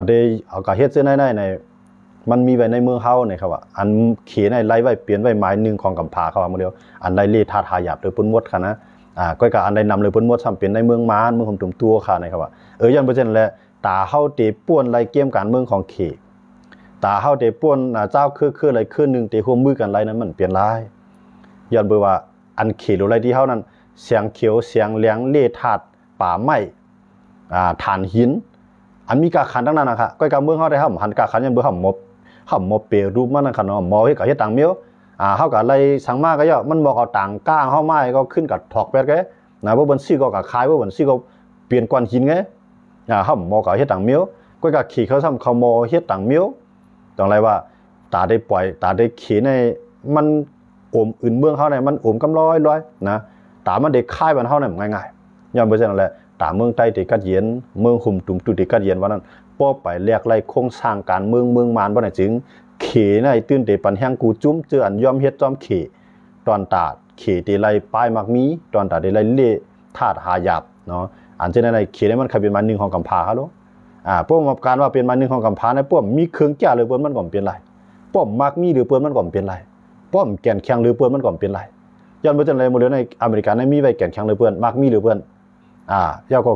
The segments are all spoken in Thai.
ได้เอากะเฮ็ดเสื้อในมันมีไว้ในเมืองเฮาเนี่ยครับว่าอันเขียนในไล่ไว้เปลี่ยนไว้หมายนึงของกำพาเขาว่ามื้อเดียวอันใดเลทาทาหยาบหรือปุ่นมดค่ะนะก้อยกะอันใดนำเลยปุ่นมดซ้ำเป็นในเมืองม้านเมืองห่มตุ่มตัวค่ะนะครับว่าย้อนบ่เช่นแหละตาเฮาเตป่วนไล่เกมการเมืองของเขตาเฮาเตป่วนเจ้าคืออะไรคือนึงเตร่วมมือกันไล่นั้นมันเปลี่ยนหลายย้อนเบิ่ว่าอันเขหรืออะไรที่เฮานั้นเสียงเขียวเสียงเหลืองเลธาตุป่าไม้ถ่านหินอันมีกาขันทั้งนั้นนะครับก้อยกะเมืองเฮาได้เฮาหันกาขันยังบ่เฮาเปรูปมันนั่นคั่นเนาะหมอเฮ็ดก็เฮ็ดต่างเมียวเฮาก็ไล่สังมาก็ย่อมันบอกเอาต่างก้างเฮาไม้ก็ขึ้นกับถอกแปดแกนะบ่เบิ่นซี่ก็ขายบ่เบิ่นซี่ก็เปลี่ยนก้อนหินไงเฮาหมอก็เฮ็ดต่างเมียวก้อยกะขี่เขาซ้ำเขาหมอเฮ็ดต่างเมียวต้องไรว่าตาได้ปล่อยตาได้ขี่ในมันอมอื่นเมืองเฮาเนี่ยมันอมกำร้อยนะตามันได้ค่ายบ้านเฮาเนี่ยง่ายๆย้อนบ่ซั่นนั่นแหละตาเมืองใต้ที่กัดเย็นเมืองหุ่มตุ่มตุที่กัดเย็นว่านั้นป้อไปแลกไล่โครงสร้างการเมืองมานบ่ได้จึงเขในตื่นเตปันแห่งกูจุ้มเจออันยอมเฮ็ดจอมเขตอนตาเขที่ไล่ป้ายมักมีตอนตาได้ไล่เล่ธาตุหายาบเนาะอันเช่นนั้นเขนี่มันเคยเป็นมานึงของกำพาเขาโลพวกการว่าเป็นมานึงของกำพาในพวกมีเครื่องแก้หรือเปิ้นมันก็เป็นไรพวกมักมีหรือเปิ้นมันก็เป็นไรพวกแก่นแข็งหรือเปิ้นมันก็เป็นไรย้อนบ่จังได๋มื้อในอเมริกันมีไว้แก่นแข็งหรือเปิ้นมักมีหรือเปิ้นยาก็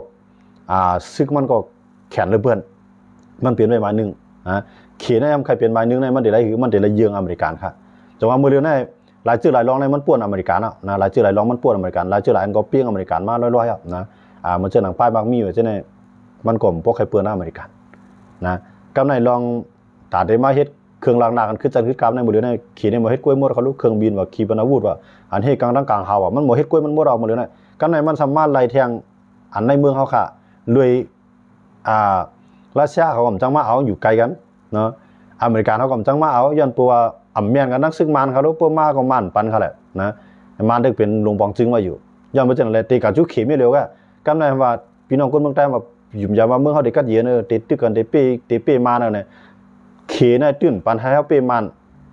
ซึกมันก็แข็งหรือเปิ้นมันเปลี่ยนไว้มานึงเขในใครเป็นมานึงในมันได้ไรคือมันได้ไรเยืองอเมริกันครับจังว่ามื้อเดียวในหลายชื่อหลายรองในมันป่วนอเมริกันนะหลายชื่อหลายรองมันป่วนอเมริกันหลายชื่อหลายอันก็เปี้ยงอเมริกันมาร้อยๆนะมันเจอหนังป้ายมักมีอยู่จังได๋มันก็พวกใครเปิ้นอเมริกันนะกำในลองตาได้มาเฮ็ดเครื่องล้างหน้ากันคือจังคือกำในมื้อเดียวในขี่ในบ่เฮ็ดกล้วยมดเขาลูกเครื่องบินว่าขี่ปนาวุธว่าอันเฮ็ดกลางเฮามันบ่เฮ็ดกล้วยมันบ่เอามื้อเดียวในกำในมันสามารถไล่แทงอันในเมืองเฮาค่ะด้วยรัสเซียเขาก็จังมาเอาอยู่ไกลกันเนาะอเมริกันเขาก็จังมาเอาย้อนปัวอำเมียนกันนักซึกมันเขาลูกปัวมาก็มันปันเขาแหละนะมันได้เป็นลงปองจึงว่าอยู่ย้อนบ่จังได๋ตีกะจุเขมีเร็วก็กำในว่าพี่น้องคนเมืองใต้ว่ายุ่มยาว่าเมืองเฮาได้กัดเย็นติดตึกกันได้เป้มานั่นน่ะเขในตื้นปันให้เฮาเป้มัน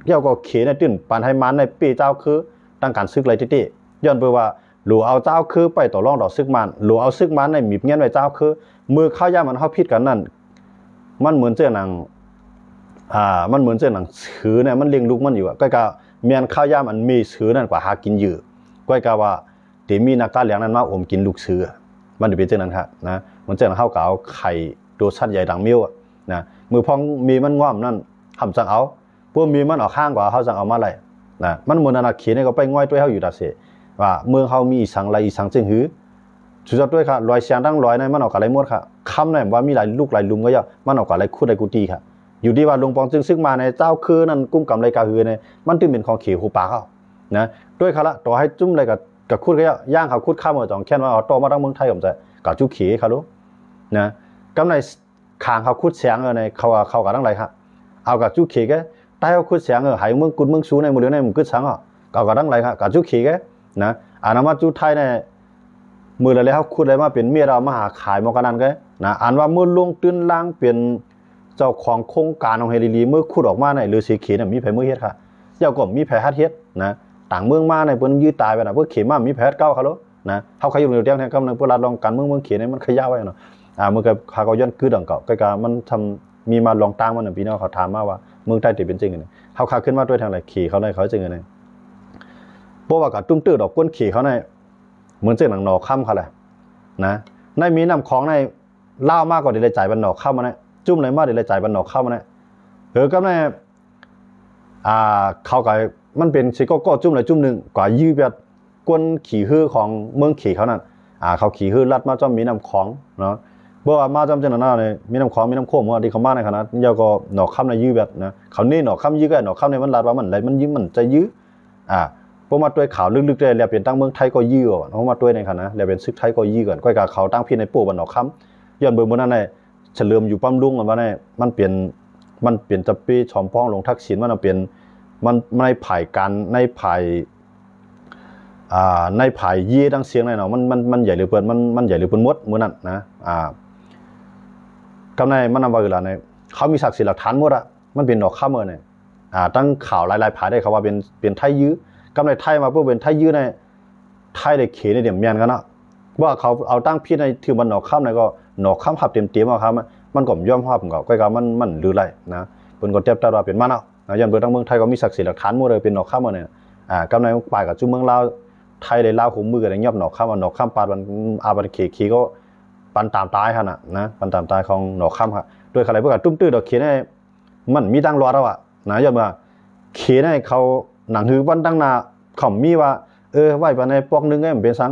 เกี่ยวก็เขในตื้นปันให้มันในเป้เจ้าคือตั้งการซึกไรติย้อนเปว่าหลูเอาเจ้าคือไปต่อรองดอกซึกมันหลูเอาซึกมันในมีบเงี้ยนไว้เจ้าคือมือเข้ายามมันเฮาผิดกันนั่นมันเหมือนเจ้าหนังมันเหมือนเจ้าหนังสือเนี่ยมันเลี้ยงลูกมันอยู่ก็ก็แม่นข้าวยามอันมีสือนั่นกว่าหากินอยู่ก็ก็ว่าที่มีนักการเลี้ยงนั้นมาอมกินลูกสือมันเป็นเจ้านั้นครับนะมันเจ้าเฮาก็เอาไข่ตัวชัดใหญ่ดังมิ้วนะมือพองมีมันง่อมนั่นทำจังเอาพวกมีมันออกข้างกว่าเฮาจังเอามาไล่นะมันเหมือนอนาเขตนี่ก็ไปง่อยด้วยเฮาอยู่ดาเสว่าเมืองเฮามีอีสังไรอีสังจึงหือสุดยอดด้วยครับลอยเสียงทั้งลอยในมันออกอะไรหมดครับคำเนี่ยว่ามีหลายลูกหลายลุมก็ย่อมันออกอะไรคู่ใดกูตีครับอยู่ที่ว่าลงปองจึงซึกมาในเจ้าคือนั่นกุ้มกำไรกาหือเนี่ยมันตึงเป็นของเขียวหูปลาเขานะด้วยครับละต่อให้จุ่มอะไรกับคูดก็ย่างเขาคูดข้ามมาจ่องแค่ว่าเอาโตมาทั้งเมืองไทยผมจะกับจุกเขียครับรู้นะกำในขางเขาคูดเสียงในเขากับทั้งไรครับเอากับจุกเขียก็ใต้เขาคูดเสียงหายเมืองกุดเมืองซูในมือเดียวในมือกุดสังอ่ะกับทั้งไรครับกับจุกเขียก็นะอันนั้นมาจุไทยในมืออะไรเขาคูดอะไรมาเป็นเมียเรามาหาขายมากันนั่นก็นะอันว่ามือลงตื้นล่างเป็นเจ้าของโครงการของเฮลิลีเมื่อคูดออกมาในหรือสีเขียนมีแผลมือเฮ็ดค่ะเจ้าก็มีแผลฮัดเฮ็ดนะต่างเมืองมาในเปิ้นยื้อตายไปนะเพื่อเขียนมามีแผลเก้าเขาแล้วนะเขาขยุ่งเดียวแทนกำลังเพื่อรัดลองการเมืองเขียนมันขย่าไว้เนาะมือกับเขาก็ย้อนคือดังเก่าก็มันทำมีมาลองตั้งมันพี่น้องเขาถามมาว่าเมืองใต้ติเป็นจริงไงเขาขาขึ้นมาด้วยทางไหนขี่เขาได้เขาจริงไงเพราะว่ากับตุ้มตื้อดอกก้นขี่เขาในเหมือนเจ้าหนังหนอค่ำเขาแหละนะในมีน้ำของในเล่ามากกว่าเดี๋ยวจ่ายบันหนอเข้ามาเนี่ยจุ่มเลยมากเดี๋ยวจ่ายบันหนอเข้ามาเนี่ยก็ในเขากับมันเป็นสิก็จุ่มเลยจุ่มหนึ่งกว่ายื้อแบบก้นขี่ฮื้อของเมืองขี่เขานั่นเขาขี่ฮื้อลัดมาจอมมีน้ำของเนาะบอกว่ามาจอมเจ้าหน้าเนี่ยมีน้ำของมีน้ำโค้งว่าที่เขามาในขนาดยาวก็หนอค่ำในยื้อแบบนะเขานี่หนอค่ำยื้อก็หนอค่ำในมันลัดว่ามันอะไรมันยื้อมันจะยื้อพอมาตัวข่าวลึกๆเลยแล้วเป็นตั้งเมืองไทยก็ยื้อเพราะมาตัวในขณะแล้วเป็นซึกไทยก็ยื้อก่อนก้อยกับเขาตั้งพี่ในปู่บันหนอค่ำย้อนเบอร์บนนั้นในเฉลิมอยู่ปั๊มลุงกันว่าในมันเปลี่ยนจะปีชอมพ้องลงทักษิณมันเปลี่ยนมันในผ่ายกันในผ่ายยี่ดังเสียงในเนาะมันใหญ่หรือเปิดมันใหญ่หรือเปิดมดเหมือนนั่นนะกำในมันนำว่าคืออะไรเนี่ยเขามีศักดิ์ศรีหลักฐานหมดอะมันเป็นดอกข้ามเมอเนี่ยตั้งข่าวหลายผ่ายได้เขาว่าเป็นไทยยื้อกำในไทยมาเพื่อเป็นไทยยื้อในไทยได้เขในเดี่ยมเมียนกันเนาะว่าเขาเอาตั้งพี่ในถือมันหนอกข้ามในก็หนอกข้ามขับเต็มเอาครับ มันก็ย่อมภาพก็ก้อยก็มันหรือไรนะเปิ้นก็เทียบตัดว่าเป็นมันเอานะยันเบิ่งทางเมืองไทยก็มีศักดิ์ศรีหลักฐานหมดเลยเป็นนอกข้ามเนี่ยกำในปลายกับจุเมืองลาวไทยได้ลาวหูมือกันย่อมนอกข้ามนอกข้ามปาดมันอาบันขี่ก็ปันตามตายหั่นน่ะนะปันตามตายของนอกข้ามครับด้วยอะไรเพิ่นก็ตุ้มตื้อดอกเขียนให้มันมีดังรอดแล้วอ่ะนะยันว่าเขียนให้เขาหนังหือวันตั้งหน้าเขามีว่าไว้ปานในปอกนึงให้มันเป็นสัง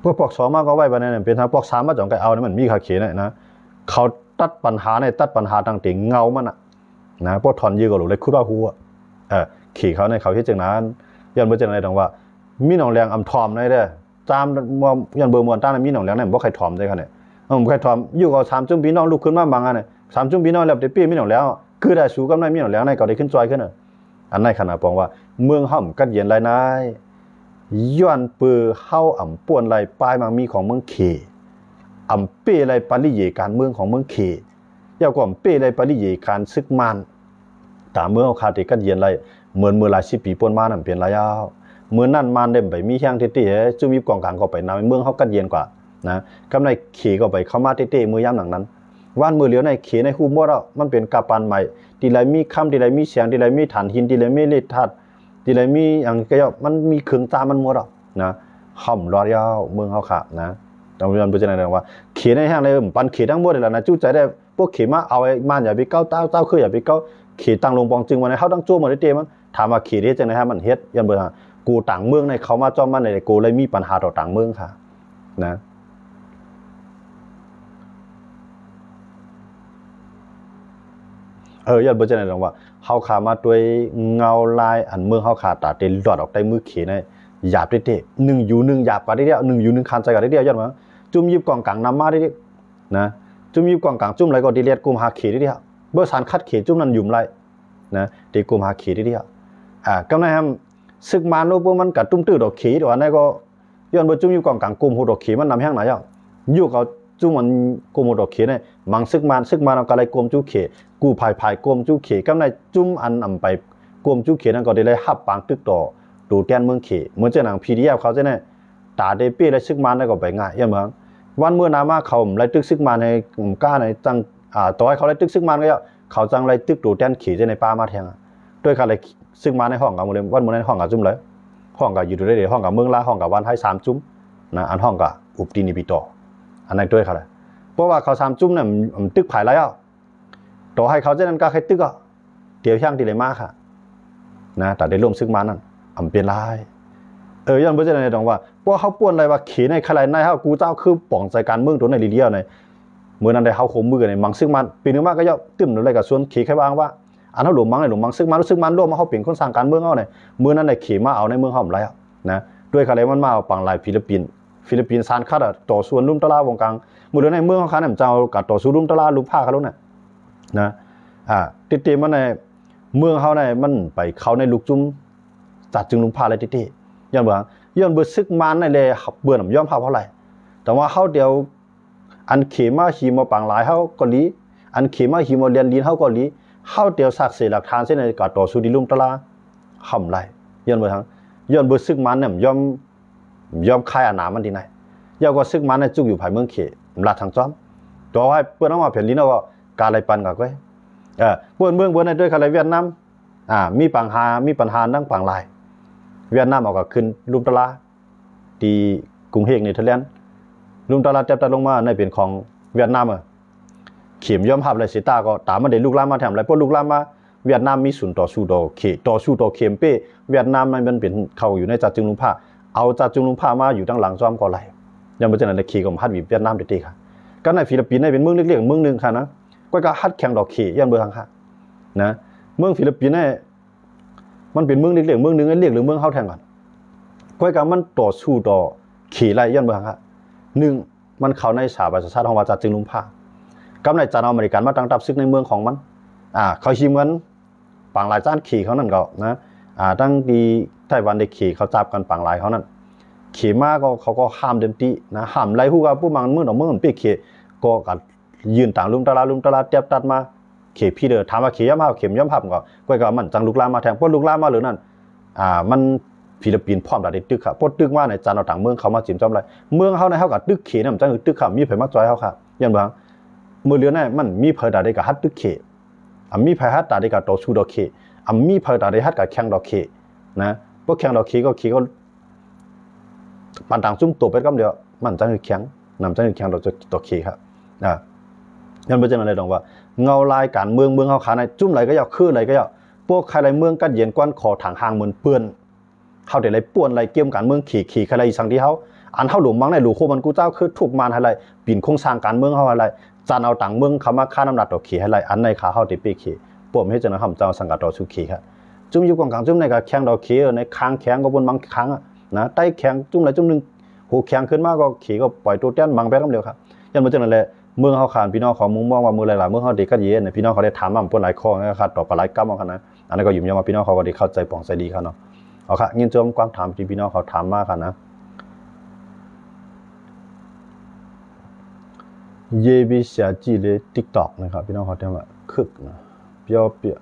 พวกปอก2มาก็ไว้ปานในเป็นทางปอก3มาจ่องไก่เอานี่มันมีค่าเขียนนะเขาตัดปัญหาในตัดปัญหาต่างๆเงามันน่ะนะพวกถอนยื้อก็รู้เลยคุดว่าฮู้ขี่เขาในเขาเฮ็ดจังนั้นยันบ่จังได๋ดอกว่ามีหนองแรงอำทอมได้เด้อตามยันเบอร์มวนตามมีหนองแรงนั่นบ่ใครทอมได้คั่นเนี่ยบ่ใครทอมอยู่ก็3จุ่มพี่น้องลุกขึ้นมาบางอันน่ะ3จุ่มพี่น้องแล้วได้ปีมีหนองแล้วคือได้สู้กับนายมีหนองแรงในก็ได้ขึ้นจอยขึ้นน่ะอันนั้นขนาดปองว่าเมืองเฮากัดเย็นหลายนายย้อนปือเฮาอ่ำป่วนไหลปลายมังมีของเมืองเขอ่ำเป้ไหลปริเยการเมืองของเมืองเขยาวกว่าเป้ไหลปริเยการซึกมันตามเมืองเฮาคาติกัดเย็นไหลเหมือนหลาย10ปีป่วนมานั่นเป็นระยะเมื่อนั้นมันได้ไปมีแฮงติจุมีกองกลางก็ไปนำเมืองเฮากัดเย็นกว่านะกำในเขก็ไปเข้ามาติมือยามหลังนั้นว่านมือเหลียวในเขในฮู้บ่แล้วมันเป็นกะปานใหม่ที่ไหลมีคำที่ไหลมีเสียงที่ไหลมีฐานหินที่ไหลมีฤทธิ์ธาตุที่ไหลมีอย่างก็มันมีเครื่องตามันหมดอ่ะนะห่อมรอดยาวเมืองเฮาค่ะนะต้องเรียนบ่จังได๋ว่าเขในแฮงเลยปันเขทั้งหมดแล้วนะจู้ใจได้พวกเขมาเอาไอ้มันอย่าไปเก้าเต้าคืออย่าไปเก้าเขตั้งลงปองจึงวันนี้เฮาตั้งโจ้หมดได้เตมันถามว่าเขเฮ็ดจังได๋ฮะมันเฮ็ดยันเบิ่งกูต่างเมืองในเขามาจ้อมมันในกูเลยมีปัญหาต่อต่างเมืองค่ะนะยันบ่จังได๋ดอกว่าเฮาขามาด้วยเงาลายอันเมืองเฮาขาตาเต็นหลอดออกใต้มือเขในหยาบเด้ๆ1อยู่1หยาบกว่าเด้ๆ1อยู่1คันใจกว่าเด้ๆยันว่าจุ่มยิบกองกลางนำมาเด้ๆนะจุ่มยิบกองกลางจุ่มไหลก็ดีเลียดกุมหาเขเด้ๆเบอร์สารคัดเขจุ่มนั้นยุ่มไหลนะที่กุมหาเขเด้ๆกำในhamซึกมานโลบ่มันก็ตุ้มตื้อดอกเขดอกอันนั้นก็ย้อนบ่จุ่มอยู่กองกลางกุมโหดอกเขมันนำแฮงหนาย่อยู่ก็จุ่มมันกุมโหดอกเขเนี่ยมังซึกมานเอาก็เลยกุมจุเขกู้ภายกุมจุเขกำในจุ่มอันอำไปกุมจุเขนั้นก็ได้เลยฮับปางตึกต่อดูแตนเมืองเขเหมือนจังหนัง PDF เขาจังได๋ตาได้ปี้และซึกมานได้ก็ไปง่ายย่าเมืองวันเมื่อนามาเขาไล่ตึกซึกมานในก้าในจังต่อให้เขาไล่ตึกซึกมานก็เขาจังไล่ตึกดูแตนเขในป่ามาแทงด้วยเขาเลยซึ่งมาในห้องกับมื้อวันมื้อในห้องกับจุ่มเลยห้องกับอยู่ได้ห้องกับเมืองลาห้องกับวันไทย3จุ่มนะอันห้องกับอุปตินิปิโตอันนั้นด้วยเขาเลยเพราะว่าเขา3จุ่มเนี่ยตึกภายหลายต่อให้เขาจะนั้นก็ใครตึกเดี๋ยวช่างที่เลยมาค่ะนะแต่ได้ร่วมซึ่งมานั่นเป็นลายย้อนบ่จังได๋ดอกว่าเพราะเขาป่วนอะไรว่าเขในใครในเฮากูเจ้าคือป่องใจการเมืองตัวในลีเดียวในมื้อนั้นได้เฮาคมมือในมังซึ่งมันปีนึงมาก็ย่อตึ้มอะไรกับส่วนเขใครบ้างว่าอันเฮาหลวงมังซึ่งมันร่วมมาเฮาเป็นคนสร้างการเมืองเฮาเนี่ยมื้อนั้นได้เขมาเอาในเมืองเฮาหลายนะด้วยคะแนนมันมาเอาปังหลายฟิลิปปินส์ซานคัดต่อส่วนลุ่มตะลาวงกลางมื้อในเมืองเฮาคันน่ะเจ้ากับต่อสู้ลุ่มตะลาลุ่มผ้าเขาแล้วน่ะนะติมันในเมืองเฮาเนี่ยมันไปเข้าในลูกจุ่มจัดจึงลุ่มผ้าเลยติย้อนเบิ่ซึกมันในเลยเบื่อหนำย่อมภาพเท่าไหร่แต่ว่าเฮาเดียวอันเขมาหีมาปังหลายเฮาก็ลีอันเขมาหีมาเรียนลีนเฮาก็ลีเฮาเดียวสักเสหลักฐานเส้นในกาต่อสู้ดิลุ่มตะลาห่ำไหลย้อนเบ่ซึกมันเนี่ยย่อมคายอานามันที่ไหนยาวก็ซึกมันในจุกอยู่ภายเมืองเขลาดทางจ้อมต่อให้เปิ้นเอามาแผ่นดินเอาก็กาไหลปันก็ก้อยเปิ้นเมืองเปิ้นในด้วยคาไหลเวียดนามมีปัญหาดังปังหลายเวียดนามเอาก็ขึ้นลุ่มตะลาที่กรุงเฮกเนเธอร์แลนด์ลุ่มตะลาจับตาลงมาในเป็นของเวียดนามเข็มย่อมภาพเลยสิตาก็ตามมาได้ลูกหลานมาแถมอะไรพวกลูกหลานมาเวียดนามมีศูนย์ต่อสู้ต่อเข็มเป้เวียดนามมันเป็นเข้าอยู่ในจัดจึงลุงผ้าเอาจัดจึงลุงผ้ามาอยู่ตั้งหลังซ้อมก็ไหลยังบ่จังนั้นได้ขี่กับฮัดวีเวียดนามได้ค่ะก็ในฟิลิปปินส์เป็นเมืองเล็กๆเมืองนึงค่ะนะก็ฮัดแข่งดอกขี่ยันเบิ่งค่ะนะเมืองฟิลิปปินส์มันเป็นเมืองเล็กๆเมืองนึงเรียกหรือเมืองเฮาแทงกันก็มันต่อสู้ต่อขี่ไหลยันเบิ่งค่ะ1มันเข้าในสหประชาชาติของว่าจัดจึงลุงผ้ากำในจานอเมริกันมาตั้งทัพซึกในเมืองของมันเขาชิมกันปังหลายจานขี่เขานั่นก็นะตั้งดีไต้หวันได้ขี่เขาจับกันปังหลายเขานั่นขี่มาก็เขาก็ห้ามเต็มที่นะห้ามไล่ฮู้กับผู้มังมือต่อมือมันปีขี่ก็กันยืนต่างลุมตะลาเจ็บตัดมาขี่พี่เด้อถามว่าขี่ย่ำภาพเข็มย่ำภาพก็มันจังลูกลามมาแทงพวกลูกลามมาหรือนั่นมันฟิลิปปินส์พร้อมได้ตึกครับพวกตึกว่าในจานเอาต่างเมืองเขามาจิ้มจอมไรเมืองเฮาในเฮากับตึกขี่นำจังตึกครับมีไผมาจอยเฮาครับยันบ่ มือเลี้ยวเนี่ยมันมีเผยตาได้กับฮัตตุเคมีเผยฮัตตาได้กับต่อสู้ดอกเคมีเผยตาได้ฮัตกับแข่งดอกเคนะพวกแข่งดอกเคก็ปันต่างจุ่มตัวไปก็เดียวมันจะคือแข่งนำจะคือแข่งดอกเคครับยันเป็นจังอะไรตรงว่าเงาลายการเมืองเขาขาในจุ่มไหลก็ยาวคือไหลก็ยาวพวกใครไรเมืองกัดเย็นกวนขอถังหางเหมือนเปื้อนเขาเดี๋ยวไรป่วนไรเกี่ยมการเมืองขี่ใครไรสังที่เขาอันเขาหลวงมังในหลวงโคมันกูเจ้าคือถูกมันอะไรปีนโครงสร้างการเมืองเขาอะไรจานเอาต่างเมืองเขามาฆ่าน้ำหนักต่อขี่อะไรอันในขาเขาติดปีขี่ป่วนให้จังนะครับเจ้าสังกัดต่อสุขี่ครับจุ่มอยู่กองกลางจุ่มในกับแข้งดอกขี่ในค้างแข้งก็บนบางครั้งนะใต้แข้งจุ่มไหนจุ่มหนึ่งหูแข้งขึ้นมากก็ขี่ก็ปล่อยตัวเต้นบางแป๊บก็เดียวครับยันเป็นจังอะไรเมืองเขาขานพี่น้องของมุงมองว่ามือหลายๆเมืองเขาเด็กก็เย็นเนี่ยพี่น้องเขาได้ถามมาปนหลายข้อนะครับต่อปลายกั้มเอาขนาดอันนั้นก็อยู่ยามว่าพี่น้องเขาก็ได้เข้าใจป่องใจดีเขาเนาะเอาค่ะยินจมกว้างถามที่พี่น้องเขาถามมากค่ะนะเยบิเสียจีเลยติ๊กต็อกนะครับพี่น้องเขาเรียกว่าคึกนะเปียวเปีย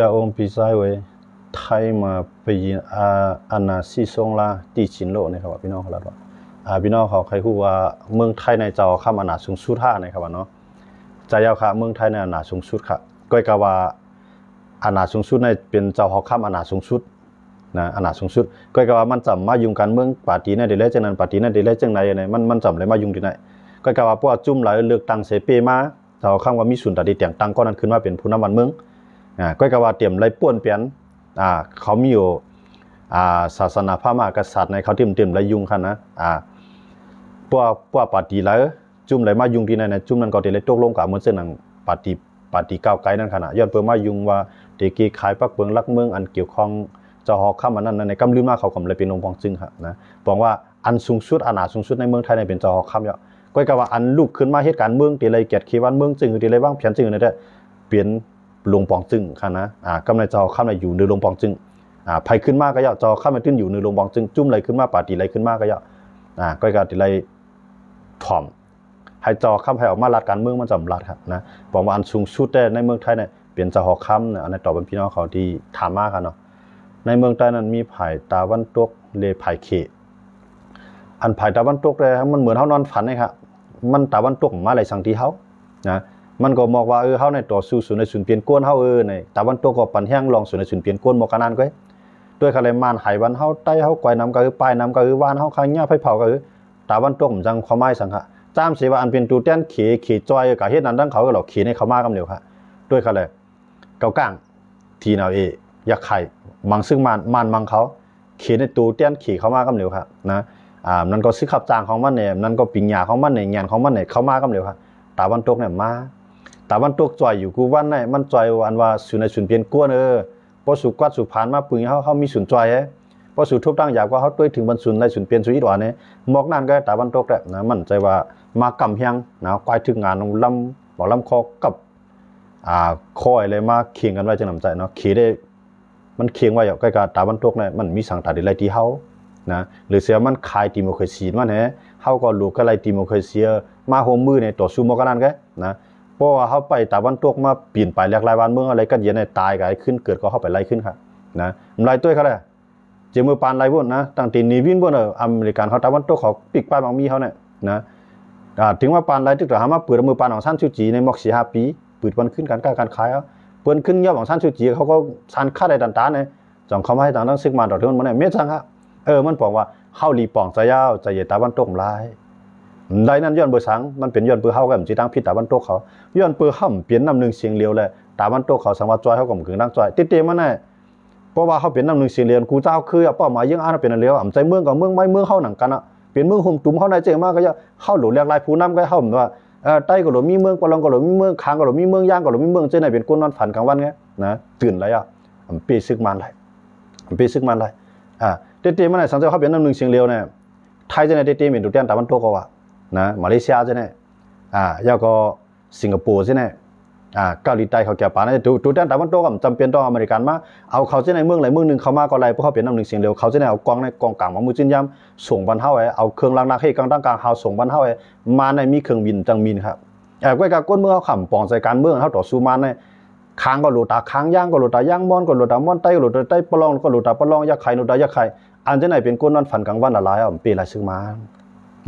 วองค์ปีไซเวไทยมาไปยินอาณาซีซงลาตีชินโลนะครับพี่น้องเขาเล่าว่าพี่น้องเขาใครพูดว่าเมืองไทยในเจ้าข้ามอาณาสูงสุดท่านะครับเนาะใจยาวค่ะเมืองไทยในอาณาสูงสุดค่ะก็กว่าอาณาสูงสุดในเป็นเจ้าหอกข้ามอาณาสูงสุดนะอาณาสูงสุดก็กว่ามันจำมายุ่งกันเมืองปาร์ตี้ในเดลจังนั้นปาร์ตี้ในเดลจังไหนเนี่ยมันจำเลยมายุ่งที่ไหนก็กว่าพวกจุ่มหลายเลือกตั้งเสเปมาเจ้าข้ามว่ามีศูนย์ตัดดีแต่งตั้งก็นั้นขึ้นมาเป็นผู้นำบ้านเมืองก็กว่าเตรียมไรป่วนเปลี่ยนเขามีอยู่ศาสนาพระมหากษัตริย์ในเขาเตรียมไรยุ่งค่ะนะพวกปาร์ตี้แล้วจุ่มไรมายุ่งที่ไหนจุ่มนั้นก็เดี๋ยวเลยตกลงกับเหมือนเส้นหนังปาร์ตี้ก้าวไกลนั่นขนาดย้อนเปิดมายุ่งว่าเด็กขายปักเปิงลักเมืองอันเกี่ยวข้องจะหอกข้ามมันนั่นในกำลืมมาเขาผมเลยเป็นองค์ปองจึงครับนะบอกว่าอันสูงสุดอาณาสูงสุดในเมืองไทยในเป็นจะหอกข้ามเยอะก็กว่าอันลุกขึ้นมาเหตุการณ์เมืองตีไรเกียรติขีวันเมืองจึงตีไรบ้างเพียนจึงเนี่ยได้เปลี่ยนลงปองจึงค่ะนะกำในจอข้ามในอยู่ในลงปองจึงภัยขึ้นมากก็เยอะจอข้ามในตื้นอยู่ในลงปองจึงจุ่มไรขึ้นมาปาร์ตี้ไรขึ้นมากก็เยอะก็กว่าตีไรถ่อมให้จอข้ามให้ออกมาลัดการเมืองมันจำลัดครับนะบอกว่าอันสูงสุดแต่ในเมืองไทยเนี่ยเปลี่ยนจะหอกข้ามเนี่ยอันนี้ต่อเป็นพี่น้องเขาที่ถามมากกันเนาะในเมืองใต้นั้นมีไผ่ตาวันตกเลไผ่เขอันไผ่ตาวันตกเลยมันเหมือนเขานอนฝันเลยครับมันตาวันตกมาอะไรสังทีเขานะมันก็บอกว่าเขาในต่อสู้ในศูนย์เปลี่ยนก้นเขาในตาวันตกก็ปั่นแห้งลองศูนย์ในศูนย์เปลี่ยนก้นบอกกันนั่นก็ด้วยคะแนนมันหายวันเขาใต้เขาไกวน้ำก็คือปลายน้ำก็คือวานเขาข้างเงี้ยไผ่เผาก็คือตาวันตกจังความหมายสังหะจ้ามเสียว่าอันเป็นตูเต้นขี่จอยกับเฮ็ดนั้นทั้งเขาก็หลอกขี่ในเขามากำเดียวค่ะด้วยคะแนนเกาก้างทีนาอยากไข่มังซึ่งมันมังเขาขี่ในตูเต้นขี่เขามากำเดียวค่ะนะนั่นก็ซื้อขับจางของมันเนี่ยนั่นก็ปิงหยาของมันเนี่ยงานของมันเนี่ยเขามากำเดียวค่ะตาวันตกเนี่ยมาตาวันตกจอยอยู่กูวันเนี่ยมันจอยวันว่าสุในสุนเปลี่ยนก้วนพอสุกวัดสุพานมาปึงเขามีสุนจอยพอสุทุบตั้งอยากว่าเขาด้วยถึงบรรสุนในสุนเปลี่ยนสุอีดวันเนี่ยมอกนั่นก็ตาวันตกแหละนะมันใจว่ามากำเพียงนะควายถึงงานลำบอกลำคอกับคอยเลยมาเคียงกันไว้จะนำใจเนาะขี่ได้มันเคียงไว้ใกล้กับตาวันตกเนี่ยมันมีสังตาดีไรที่เขานะหรือเสียมันขายดิโมคราซีมันเขาก็รู้ก็ไรดิโมคราซีมาโฮมมือในต่อสู้มกันนั่นก็นะเพราะว่าเขาไปตาวันตกมาปีนไปหลากหลายวันเมืองอะไรก็เย็นในตายกันขึ้นเกิดก็เข้าไปไล่ขึ้นครับนะไล่ตัวเขาเลยเจมือปานไล่บุญนะตั้งตีนีวินบุญอเมริกันเขาตาวันตกเขาปิกป้ายบางมีเขาเนี่ยนะถึงว่าปานไล่ตึกแต่หามาเปิดมือปานของสั้นชูจีในมอก4-5 ปีเปิดวันขึ้นการขายเปิดขึ้นยอดของสั้นชูจีเขาก็สั้นค่าได้ต่างๆเนี่ยจ่องเขาไม่ให้ต่างๆซึกมาต่อที่มันเนี่ยเมื่อจังครับมันบอกว่าเข้ารีป่องใจยาวใจเย็นตาวันตกลายได้นั้นย้อนเบอร์สังมันเป็นย้อนเบอร์เข้ากับจีตั้งพิษตาวันตกเขาย้อนเบอร์ห่ำเปลี่ยนน้ำหนึ่งเสียงเลียวเลยตาวันตกเขาสังวาจอยเขาก็เหมือนนั่งจอยเตี้ยมันเนี่ยเพราะว่าเขาเปลี่ยนน้ำหนึ่งเสียงเลียวกูเจ้าคือเป้าหมายยังอ่านเป็นเลียวใจเมืองกับเมืองไม่เมืองเข้าหนังกันเปลี่ยนเมืองหุ่มตุ้มเข้าในเจ๋งมากก็จะเข้าหลุดเรียกลายผู้นำก็เข้าเหมือนว่าใต้ก็หลุดมีเมืองปลองก็หลุดมีเมืองค้างก็หลุดมีเมืองย่างก็หลุดมีเมืองเจ้าไหนเป็นก้นนอนฝันกลางวันไงนะตื่นอะไรปีซึกมันอะไรปีซึกมันอะไรเตี้ยมันเนี่ยสังเกตเขาเป็นน้ำหนึ่งเสียงเลียวเนี่ยไทยจะในเตี้ยเป็นตัวเตี้ยตาวันตกก็ว่านะมาเลเซียใช่ไหมแล้วก็สิงคโปร์ใช่ไหมเกาหลีใต้เขาแก่ป่านะตัวเตี้ยตาวันตกก็จำเป็นต้องอเมริกันมาเอาเขาใช่ไหมเมืองไหนเมืองหนึ่งเขามาก็ไรเพราะเขาเป็นน้ำหนึ่งเสียงเดียวเขาใช่ไหมเอากองในกองกลางของมือจิ้นย้ำส่งบรรเทาเอาเครื่องล้างหน้าให้กลางเฮาส่งบรรเทามาในมีเครื่องบินจังมินครับ ก้อยกับก้นเมืองขำปองใจการเมืองเขาต่อสู้มาในค้างก็หลุดตาค้างย่างก็หลุดตาย่างม้อนก็หลุดตาม้อนไต้ก็หลุดตาไต้ปลองก็หลุดตาปลองยักไข่หลุดตายักไข่อันจะไหนเป็นก้นนอนฝันกลางวันอะไรอ่ะปีไรซึ่งมา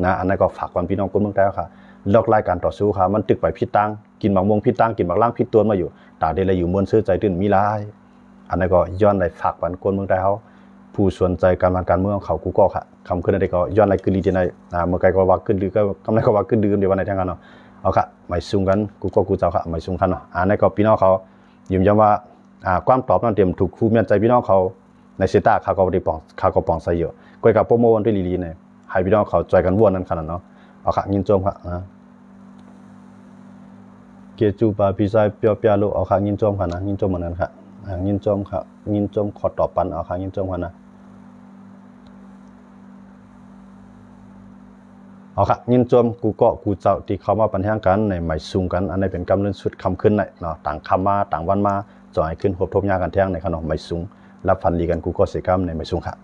นะอันนั้นก็ฝากความพี่น้องก้นเมืองแต่ค่ะเลิกรายการต่อสู้ค่ะมันตึกไปพิษตังกินหมากมงพิษตังกินหมากล่างพิษตัวมาอยู่ตาเดลอยู่มวลซื้อใจตื่นมีลายอันนั้นก็ย้อนในฝากวันก้นเมืองแต่เขาผู้สนใจการเมืองเขากูก็ค่ะคำขึ้นอะไรก็ย้อนอะไรขึ้นดีเจในเมื่อไกลก็ว่าขึ้นดื้อก็กำไรก็ว่าขึ้นดื้อเดี๋ยววันไหนทั้งกันเนาะเอาค่ะไม่ซุ่มกันกูก็กูเจ้าค่ะไม่ซุ่มกันเนาะอันนั้นก็พี่น้องเขายืนยันว่าความตอบนั้นเตรียมถูกคู่เมียนใจพี่น้องเขาในเซต้าเขาก็ได้ปองเขาก็ปองใส่เยอะก้อยกับโปรโมวันด้วยลีเนี่ยให้พี่น้องเขาใจกันวัวนั้นขนาดเนาะเอาค่ะยินโจมค่ะเกียจูบาพี่ชายเปียวเปียโลเอาค่ะยินโจมค่ะนะยินโจมเหมือนกันค่ะยินโจมค่ะยินโจมขอตอบปันเอาค่ะยินโจมค่ะนะเอาค่ะยินโจมกูก็กูเจ้าที่เขามาปัญหากันในหมายซุ่มกันอันนี้เป็นกำเนิดสุดคำขึ้นในเนาะต่างคำมาต่างวันมาจ่อยขึ้นหบทบยากันแท่งในขนมหมายซุ่มรับฟันดีกันกูก็เสียกรรมในหมายซุ่มค่ะ